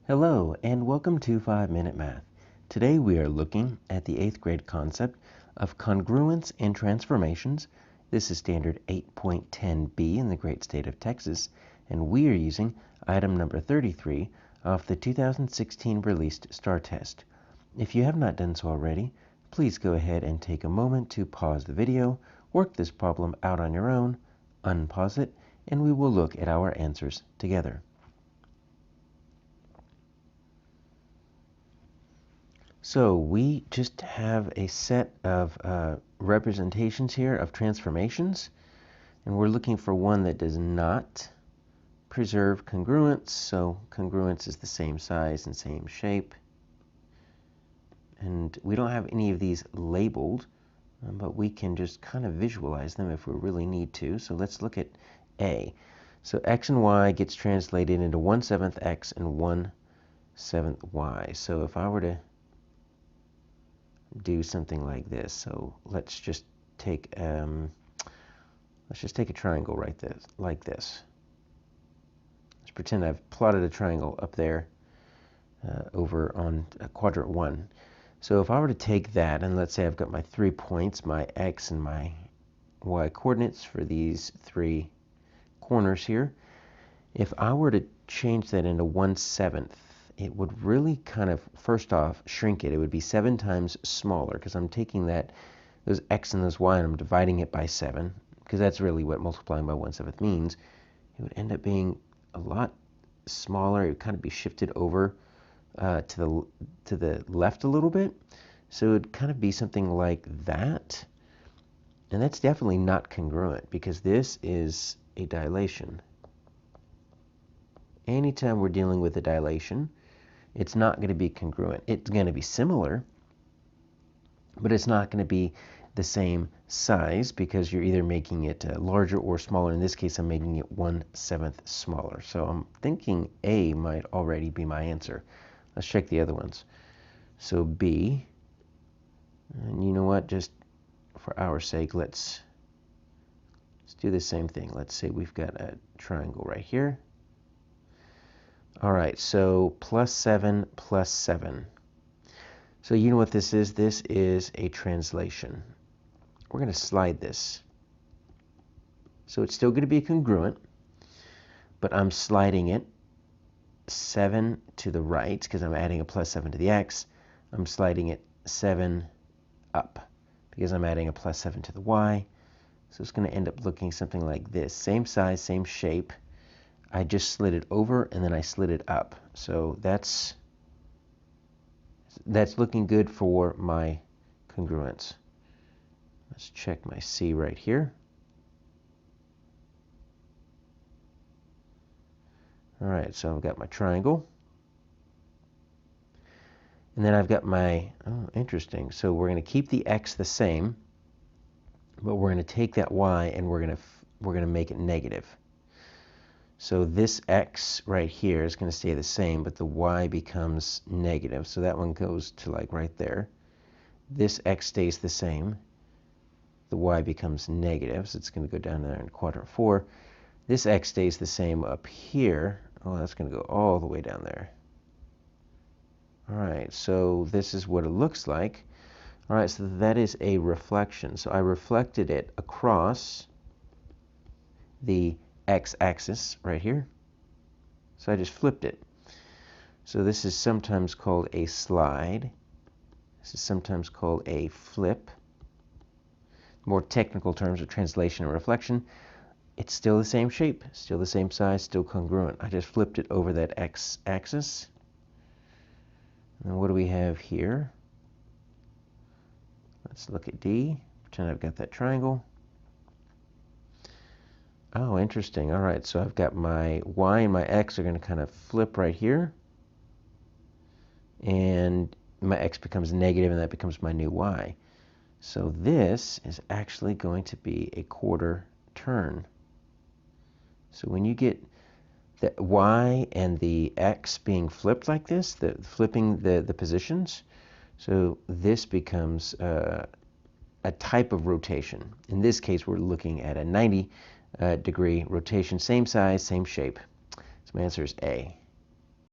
Hello and welcome to 5-Minute Math. Today we are looking at the 8th grade concept of congruence and transformations. This is standard 8.10b in the great state of Texas, and we are using item number 33 off the 2016 released STAAR test. If you have not done so already, please go ahead and take a moment to pause the video, work this problem out on your own, unpause it, and we will look at our answers together. So we just have a set of representations here of transformations, and we're looking for one that does not preserve congruence. So congruence is the same size and same shape. And we don't have any of these labeled, but we can just kind of visualize them if we really need to. So let's look at A. So x and y gets translated into 1/7 x and 1/7 y. So if I were to do something like this, so let's just take a triangle like this. Let's pretend I've plotted a triangle up there over on quadrant 1. So if I were to take that, and let's say I've got my 3 points, my x and my y coordinates for these 3 corners here. If I were to change that into 1/7, it would really kind of, first off, shrink it. It would be 7 times smaller because I'm taking those x and those y and I'm dividing it by 7, because that's really what multiplying by 1/7 means. It would end up being a lot smaller. It would kind of be shifted over to the left a little bit. So it would kind of be something like that. And that's definitely not congruent because this is a dilation. Anytime we're dealing with a dilation, it's not going to be congruent. It's going to be similar, but it's not going to be the same size because you're either making it larger or smaller. In this case, I'm making it 1/7 smaller. So I'm thinking A might already be my answer. Let's check the other ones. So B, and you know what, just for our sake, let's do the same thing. Let's say we've got a triangle right here. All right, so +7 + 7. So you know what this is? This is a translation. We're going to slide this. So it's still going to be congruent, but I'm sliding it 7 to the right because I'm adding a +7 to the x. I'm sliding it 7 up because I'm adding a +7 to the y. So it's going to end up looking something like this. Same size, same shape. I just slid it over and then I slid it up. So that's looking good for my congruence. Let's check my C right here. All right, so I've got my triangle. And then I've got my, oh, interesting. So we're going to keep the x the same, but we're going to take that y and we're going to make it negative. So this x right here is going to stay the same, but the y becomes negative. So that one goes to like right there. This x stays the same. The y becomes negative, so it's going to go down there in quadrant 4. This x stays the same up here. Oh, that's going to go all the way down there. All right, so this is what it looks like. All right, so that is a reflection. So I reflected it across the x-axis right here. So I just flipped it. So this is sometimes called a slide. This is sometimes called a flip. More technical terms of translation and reflection. It's still the same shape, still the same size, still congruent. I just flipped it over that x-axis. And what do we have here? Let's look at D. Pretend I've got that triangle. Oh, interesting. All right, so I've got my y and my x are going to kind of flip right here. And my x becomes negative, and that becomes my new y. So this is actually going to be a quarter turn. So when you get the y and the x being flipped like this, flipping the positions, so this becomes a type of rotation. In this case, we're looking at a 90 degree rotation, same size, same shape. So my answer is A.